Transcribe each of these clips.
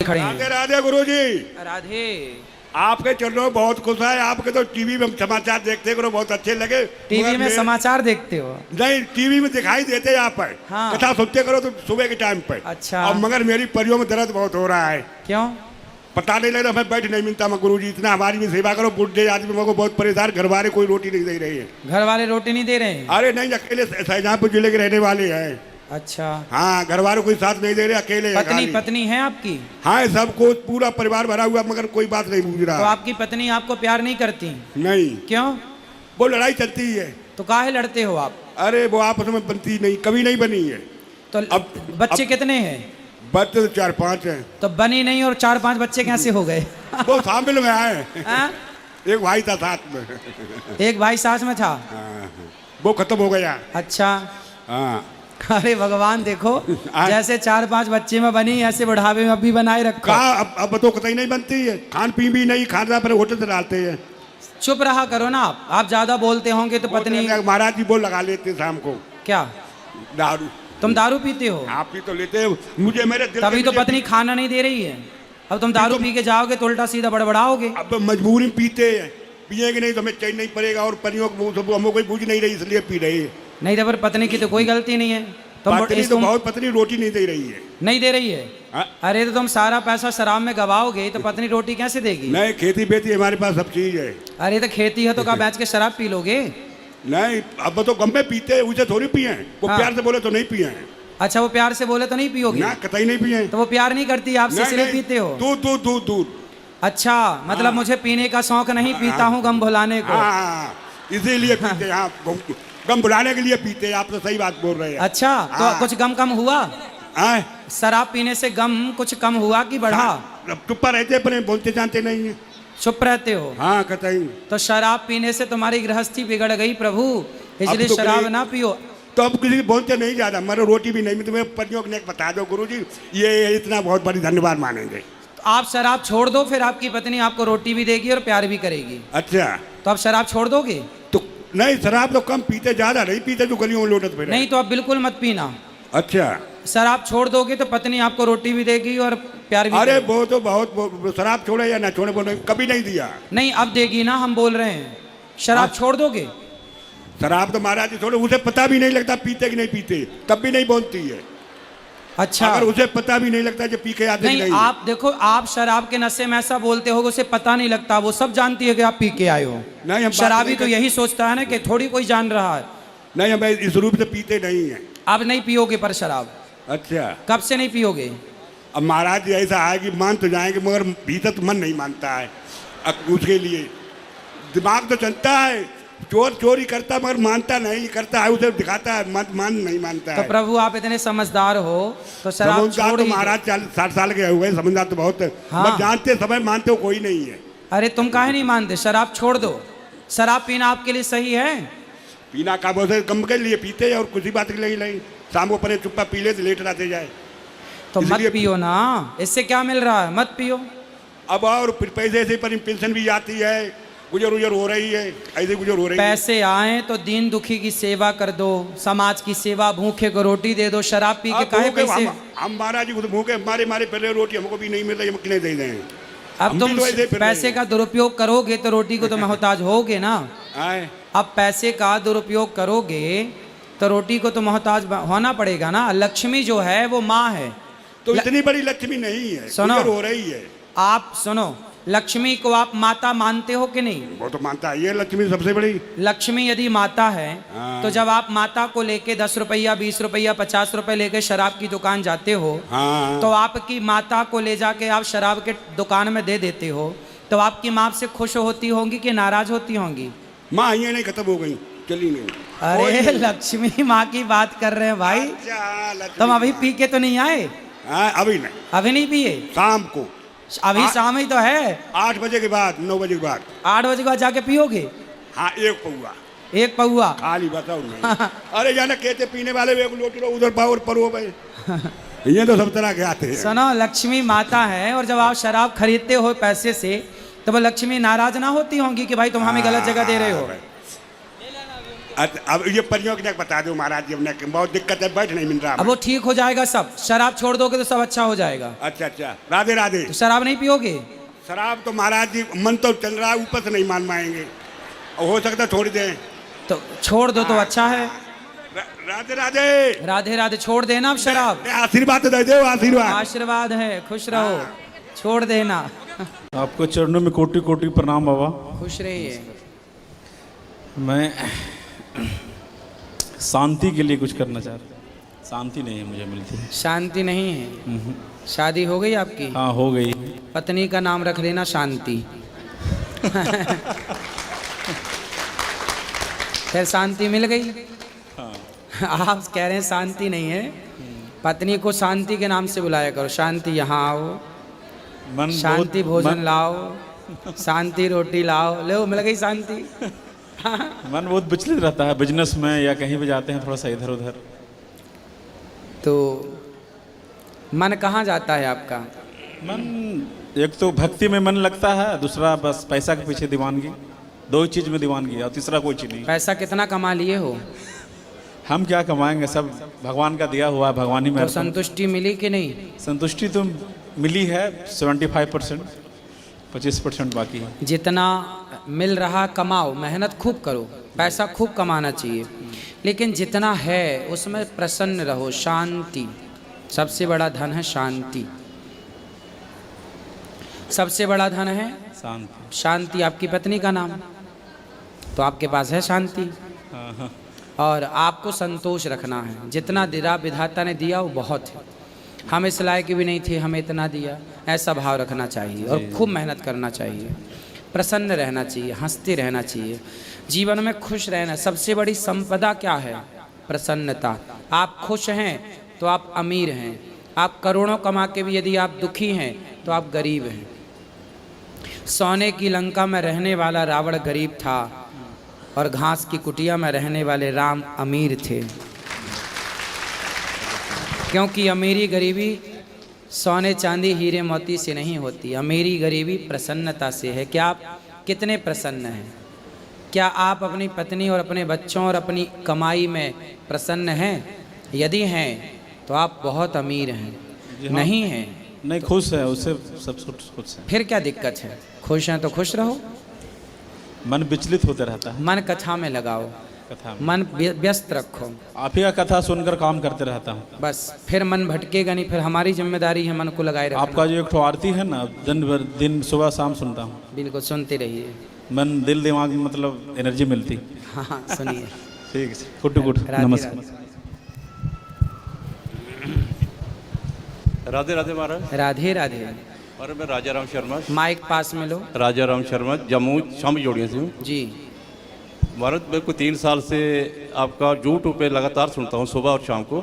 खड़े हैं। राधे राधे गुरुजी। राधे। आपके चरणों में बहुत खुश है। आपके तो टीवी में समाचार देखते करो, बहुत अच्छे लगे। टीवी में समाचार देखते हो? नहीं, टीवी में दिखाई देते यहाँ पर। हाँ। कथा सुनते करो तो सुबह के टाइम पर। अच्छा। और मगर मेरी परियों में दर्द बहुत हो रहा है। क्यों? पता नहीं लग रहा, मैं बैठ नहीं मिलता। मैं गुरुजी इतना हमारी भी सेवा करो। बुढ़े आदमी मेरे को बहुत परेशान, घर वाले कोई रोटी नहीं दे रही है। घर वाले रोटी नहीं दे रहे हैं? अरे नहीं, अकेले शाहजहांपुर जिले के रहने वाले हैं। अच्छा। हाँ, घर वालों कोई साथ नहीं दे रहे, अकेले हैं पत्नी खाली। पत्नी है आपकी? हाँ, सबको पूरा परिवार भरा हुआ, मगर कोई बात नहीं पूछ रहा। तो आपकी पत्नी आपको प्यार नहीं करती? नहीं। क्यों? वो लड़ाई चलती है। तो काहे लड़ते हो आप? अरे वो आपस में बनती नहीं, कभी नहीं बनी है। तो अब बच्चे कितने हैं? बच्चे तो 4-5 हैं। तो बनी नहीं और 4-5 बच्चे कैसे हो गए? वो शामिल में आए। हाँ? एक भाई था साथ में। एक भाई साथ में था? हाँ, वो खत्म हो गया। अच्छा। हाँ। अरे भगवान, देखो जैसे 4-5 बच्चे में बनी, ऐसे बुढ़ापे में भी बनाए रखो। कहा अब तो कतई नहीं बनती है। खान पी भी नहीं, खाना पर होटल से डालते हैं। चुप रहा करो ना आप ज्यादा बोलते होंगे तो पत्नी। महाराज जी वो लगा लेते शाम को। क्या? दारू। तुम दारू पीते हो? आप ही तो लेते हो। मुझे मेरे दिल तभी तो पत्नी खाना नहीं दे रही है। अब तुम दारू पी के जाओगे तो उल्टा सीधा बड़बड़ाओगे। अब मजबूरी में पीते हैं, पिएंगे नहीं तो हमें चैन नहीं पड़ेगा। और परियों को हमको कोई पूछ नहीं रही, इसलिए पी रही है। नहीं तो पर पत्नी की तो कोई गलती नहीं है। पत्नी रोटी नहीं दे रही है। नहीं दे रही है? हाँ? अरे तो तुम सारा पैसा शराब में गवाओगे तो पत्नी रोटी कैसे देगी? नहीं, खेती बेती हमारे पास सब चीज है। अरे तो खेती है तो क्या बेच के शराब पी लोगे? नहीं, अब तो गम में पीते हैं, उसे थोड़ी पिए हैं। वो हाँ। प्यार से बोले तो नहीं पिए हैं। अच्छा, वो प्यार से बोले तो नहीं पियोगे? ना, कतई नहीं पिए हैं। तो वो प्यार नहीं करती आपसे, इसलिए पीते हो? दूध दूध दूध दूध। अच्छा, मतलब हाँ। मुझे पीने का शौक नहीं, पीता हूँ गम भुलाने को। हाँ, इसीलिए पीते हैं। हाँ, गम भुलाने के लिए पीते हैं। आप तो सही बात बोल रहे हैं। अच्छा, तो हाँ। कुछ गम कम हुआ? हाँ? शराब पीने से गम कुछ कम हुआ कि बढ़ा? चुप्पा रहते पर बोलते जानते नहीं है। चुप रहते हो? हाँ, कतई। तो शराब पीने से तुम्हारी गृहस्थी बिगड़ गई प्रभु, इसलिए तो शराब ना पियो। तो अब किसी बोलते नहीं ज्यादा, मरो रोटी भी नहीं मिलती। मेरे परियों ने बता दो गुरुजी, ये इतना बहुत बड़ी धन्यवाद मानेंगे। तो आप शराब छोड़ दो, फिर आपकी पत्नी आपको रोटी भी देगी और प्यार भी करेगी। अच्छा, तो आप शराब छोड़ दोगे? तो नहीं, शराब तो कम पीते, ज्यादा नहीं पीते जो गलियों में लोटत फिरे। नहीं, तो आप बिल्कुल मत पीना। अच्छा। शराब छोड़ दोगे तो पत्नी आपको रोटी भी देगी और प्यार भी अरे करेगी। वो तो बहुत, शराब छोड़े या ना छोड़े वो कभी नहीं दिया। नहीं, अब देगी ना, हम बोल रहे हैं। शराब छोड़ दोगे? शराब तो महाराज जी छोड़े, उसे पता भी नहीं लगता पीते कि नहीं पीते, तब भी नहीं बोलती है। अच्छा। अगर उसे पता भी नहीं लगता जो पी के आते नहीं, आप देखो, आप शराब के नशे में ऐसा बोलते हो, उसे पता नहीं लगता, वो सब जानती है कि आप पी के आए हो। नहीं, हम शराबी तो यही सोचता है ना कि थोड़ी कोई जान रहा है। नहीं, हम इस रूप से पीते नहीं है। अब नहीं पियोगे पर शराब? अच्छा। कब से नहीं पियोगे? अब महाराज जी ऐसा है कि मान तो जाएंगे, मगर भीतर तो मन नहीं मानता है। अब उसके लिए दिमाग तो चलता है, चोर चोरी करता मगर मानता नहीं, करता है उसे दिखाता है, मान नहीं मानता है। तो प्रभु आप इतने समझदार हो तो शराब छोड़ तो ही दो। महाराज 60 साल के हो गए, समझदार तो बहुत है। हाँ। बस जानते समय मानते हो कोई नहीं है। अरे तुम काहे नहीं मानते? शराब छोड़ दो। शराब पीना आपके लिए सही है? पीना का बोलते गम के लिए पीते और कुछ ही बात के लिए नहीं। शाम को पहले चुप्पा पी ले तो लेट रहते जाए। तो मत पियो ना, इससे क्या मिल रहा है? मत पियो। अब और फिर पैसे से पर पेंशन भी आती है, गुजर उजर हो रही है, ऐसे गुजर हो रही है। पैसे आए तो दीन दुखी की सेवा कर दो, समाज की सेवा, भूखे को रोटी दे दो। शराब पी के काहे पैसे? हम महाराज जी को भूखे हमारे पहले रोटी हमको भी नहीं मिल रही, हम कितने दे दें। अब तुम पैसे का दुरुपयोग करोगे तो रोटी को तो मोहताज होगे ना। अब पैसे का दुरुपयोग करोगे तो रोटी को तो मोहताज होना पड़ेगा ना। लक्ष्मी जो है वो माँ है। तो इतनी बड़ी लक्ष्मी नहीं है, सुनो, हो रही है। आप सुनो, लक्ष्मी को आप माता मानते हो कि नहीं? वो तो मानता है, ये लक्ष्मी सबसे बड़ी। लक्ष्मी यदि माता है तो जब आप माता को लेके 10 रुपया, 20 रुपया, 50 रुपए लेके शराब की दुकान जाते हो, तो आपकी माता को ले जाके आप शराब के दुकान में दे देते हो, तो आपकी माँ से खुश होती होंगी कि नाराज होती होंगी? माँ ये नहीं खत्म हो गई, चली नहीं। अरे लक्ष्मी माँ की बात कर रहे हैं भाई। तुम अभी पी के तो नहीं आए? अभी नहीं। अभी नहीं पिए? शाम को। अभी शाम ही तो है। 8 बजे के बाद, 9 बजे के बाद। 8 बजे के बाद जाके पियोगे? हाँ, एक पौआ। एक पौआ? खाली बताओ नहीं। अरे जाना कहते पीने वाले एक लोटी उधर पावर पर हो भाई। ये तो सब तरह के आते हैं। सुनो, लक्ष्मी माता है और जब आप शराब खरीदते हो पैसे से तो वो लक्ष्मी नाराज ना होती होंगी कि भाई तुम हमें गलत जगह दे रहे हो? अच्छा, अब ये परियों की बता दो महाराज जी, हमने बहुत दिक्कत है, बैठ नहीं मिल रहा। अब वो ठीक हो जाएगा सब, शराब छोड़ दोगे तो सब अच्छा हो जाएगा। अच्छा अच्छा, राधे राधे। तो शराब नहीं पियोगे? शराब तो महाराज जी मन तो चल रहा है, ऊपर से नहीं मान पाएंगे, हो सकता है छोड़ दें। तो छोड़ दो तो अच्छा है। राधे राधे। राधे राधे, छोड़ देना अब शराब। आशीर्वाद तो दे दो, आशीर्वाद। आशीर्वाद है, खुश रहो, छोड़ देना। आपको चरणों में कोटि कोटि प्रणाम बाबा। खुश रहिए। मैं शांति के लिए कुछ करना चाह रहा हूँ, शांति नहीं है मुझे मिलती। शांति नहीं है? शादी हो गई आपकी? हाँ हो गई। पत्नी का नाम रख लेना शांति। फिर शांति मिल गई। आप कह रहे हैं शांति नहीं है, पत्नी को शांति के नाम से बुलाया करो। शांति यहाँ आओ, मन शांति भोजन लाओ, शांति रोटी लाओ, लो मिल गई शांति। मन बहुत विचलित रहता है बिजनेस में या कहीं भी जाते हैं थोड़ा सा इधर उधर। तो मन कहाँ जाता है आपका? मन एक तो भक्ति में मन लगता है, दूसरा बस पैसा के पीछे दीवानगी, दो ही चीज में दीवानगी और तीसरा कोई चीज नहीं। पैसा कितना कमा लिए हो? हम क्या कमाएंगे, सब भगवान का दिया हुआ है, भगवान ही में। तो संतुष्टि मिली कि नहीं? संतुष्टि तो मिली है 75%, 25% बाकी है। जितना मिल रहा कमाओ, मेहनत खूब करो, पैसा खूब कमाना चाहिए, लेकिन जितना है उसमें प्रसन्न रहो। शांति सबसे बड़ा धन है, शांति सबसे बड़ा धन है, शांति। शांति। आपकी पत्नी का नाम, तो आपके पास है शांति। हाँ। और आपको संतोष रखना है, जितना दिया विधाता ने दिया वो बहुत है। हम इस लायक भी नहीं थे, हमें इतना दिया, ऐसा भाव रखना चाहिए और खूब मेहनत करना चाहिए, प्रसन्न रहना चाहिए, हंसते रहना चाहिए, जीवन में खुश रहना। सबसे बड़ी संपदा क्या है? प्रसन्नता। आप खुश हैं तो आप अमीर हैं। आप करोड़ों कमा के भी यदि आप दुखी हैं तो आप गरीब हैं। सोने की लंका में रहने वाला रावण गरीब था और घास की कुटिया में रहने वाले राम अमीर थे, क्योंकि अमीरी गरीबी सोने चांदी हीरे मोती से नहीं होती। अमीरी गरीबी प्रसन्नता से है। क्या आप कितने प्रसन्न हैं? क्या आप अपनी पत्नी और अपने बच्चों और अपनी कमाई में प्रसन्न हैं? यदि हैं तो आप बहुत अमीर हैं। नहीं हैं नहीं, खुश है, उससे सब खुश है। फिर क्या दिक्कत है? खुश हैं तो खुश रहो। मन विचलित होते रहता है। मन कथा में लगाओ, कथा में मन व्यस्त रखो। आप ही का कथा सुनकर काम करते रहता हूँ। बस फिर मन भटकेगा नहीं। फिर हमारी जिम्मेदारी है मन को लगाए रखना। आपका जो एक ठो आरती है ना, दिन सुबह शाम सुनता हूँ। बिल्कुल सुनते रहिए, मन दिल दिमाग में मतलब एनर्जी मिलती। हाँ सुनिए। ठीक है, गुड गुड, नमस्कार। राधे राधे महाराज। राधे राधे। और मैं राजा राम शर्मा, माइक पास में लो। राजा राम शर्मा, जम्मू शाम जोड़िया से हूँ जी। महाराज मेरे को 3 साल से आपका यूट्यूब पे लगातार सुनता हूँ सुबह और शाम को।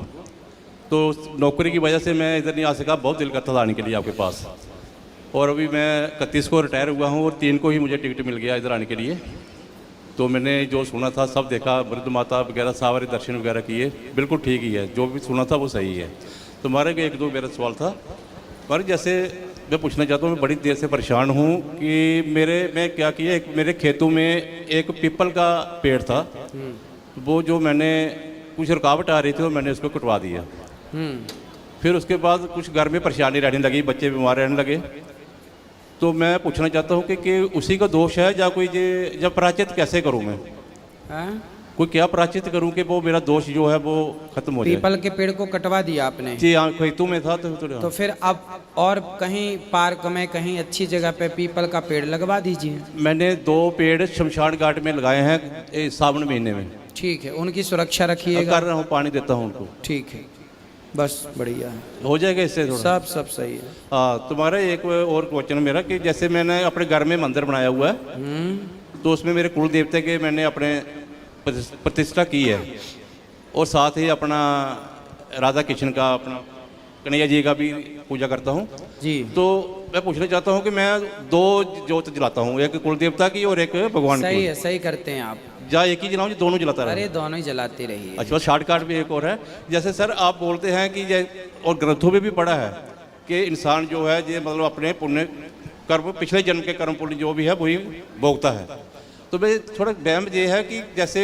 तो नौकरी की वजह से मैं इधर नहीं आ सका, बहुत दिल करता था आने के लिए आपके पास। और अभी मैं 31 को रिटायर हुआ हूँ और 3 को ही मुझे टिकट मिल गया इधर आने के लिए। तो मैंने जो सुना था सब देखा, वृद्ध माता वगैरह सारे दर्शन वगैरह किए, बिल्कुल ठीक ही है, जो भी सुना था वो सही है। तो हमारे एक दो मेरा सवाल था, पर जैसे मैं पूछना चाहता हूँ, मैं बड़ी देर से परेशान हूँ कि मैं क्या किया, एक मेरे खेतों में एक पीपल का पेड़ था, वो जो मैंने कुछ रुकावट आ रही थी तो मैंने उसको कटवा दिया। फिर उसके बाद कुछ घर में परेशानी रहने लगी, बच्चे बीमार रहने लगे। तो मैं पूछना चाहता हूँ कि उसी का दोष है या कोई जब प्रायश्चित कैसे करूँ मैं? कोई क्या प्रायश्चित करूँ कि वो मेरा दोष जो है वो खत्म हो जाए? पीपल के पेड़ को कटवा दिया आपने? जी हाँ, खेतों में था। तो फिर अब और कहीं पार्क में कहीं अच्छी जगह पे पीपल का पेड़ लगवा दीजिए। मैंने 2 पेड़ शमशान घाट में लगाए हैं सावन महीने में। ठीक है, उनकी सुरक्षा रखिएगा। कर रहा हूँ, पानी देता हूँ उनको। ठीक है, बस बढ़िया है, हो जाएगा इससे थोड़ा। सब सही है। हाँ, तुम्हारा एक और क्वेश्चन मेरा कि जैसे मैंने अपने घर में मंदिर बनाया हुआ है, तो उसमें मेरे कुल देवते के मैंने अपने प्रतिष्ठा की है, और साथ ही अपना राधा कृष्ण का, अपना कन्हैया जी का भी पूजा करता हूँ जी। तो मैं पूछना चाहता हूँ कि मैं 2 जोत जलाता हूँ, एक कुल देवता की और एक भगवान की। सही है, सही करते हैं आप। या एक ही जलाऊँ, दोनों जलाता रहे? अरे दोनों ही जलाते रहिए। अच्छा, शॉर्टकट भी एक और है। जैसे सर आप बोलते हैं कि और ग्रंथों में भी पढ़ा है कि इंसान जो है ये मतलब अपने पुण्य कर्म, पिछले जन्म के कर्म पुण्य जो भी है वही भोगता है। तो मैं थोड़ा वहम ये है कि जैसे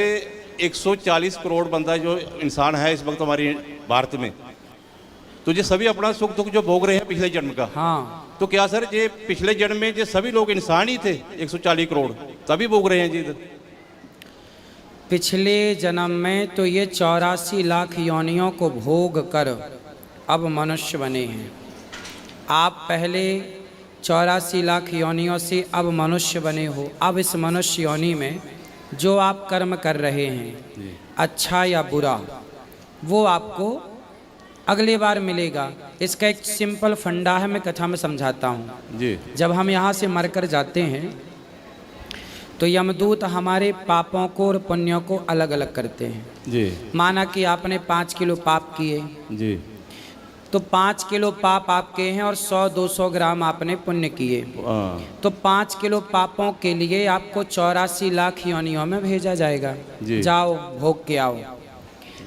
140 करोड़ बंदा जो इंसान है इस वक्त हमारे भारत में, तो ये सभी अपना सुख दुख जो भोग रहे हैं पिछले जन्म का। हाँ, तो क्या सर ये पिछले जन्म में ये सभी लोग इंसान ही थे 140 करोड़ तभी भोग रहे हैं जी इधर? पिछले जन्म में तो ये 84 लाख योनियों को भोग कर अब मनुष्य बने हैं। आप पहले 84 लाख योनियों से अब मनुष्य बने हो। अब इस मनुष्य योनि में जो आप कर्म कर रहे हैं, अच्छा या बुरा, वो आपको अगले बार मिलेगा। इसका एक सिंपल फंडा है, मैं कथा में समझाता हूँ जी। जब हम यहाँ से मरकर जाते हैं तो यमदूत हमारे पापों को और पुण्यों को अलग अलग करते हैं जी माना कि आपने 5 किलो पाप किए, जी तो 5 किलो पाप आपके हैं और 100-200 ग्राम आपने पुण्य किए, तो 5 किलो पापों के लिए आपको 84 लाख योनियों में भेजा जाएगा। जी। जाओ भोग के आओ।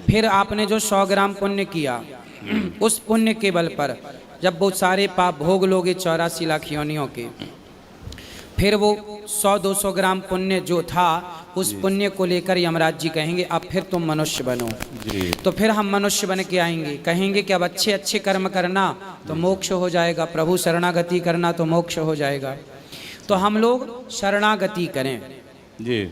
फिर आपने जो 100 ग्राम पुण्य किया, उस पुण्य के बल पर जब वो सारे पाप भोग लोगे 84 लाख योनियों के, फिर वो 100-200 ग्राम पुण्य जो था उस पुण्य को लेकर यमराज जी कहेंगे अब फिर तुम मनुष्य बनो। जी तो फिर हम मनुष्य बन के आएंगे, कहेंगे कि अब अच्छे अच्छे कर्म करना तो मोक्ष हो जाएगा, प्रभु शरणागति करना तो मोक्ष हो जाएगा। तो हम लोग शरणागति करें जी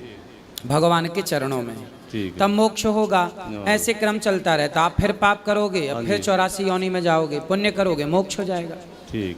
भगवान के चरणों में, ठीक है। तब मोक्ष होगा। ऐसे क्रम चलता रहता। आप फिर पाप करोगे, अब फिर 84 योनि में जाओगे, पुण्य करोगे, मोक्ष हो जाएगा। ठीक।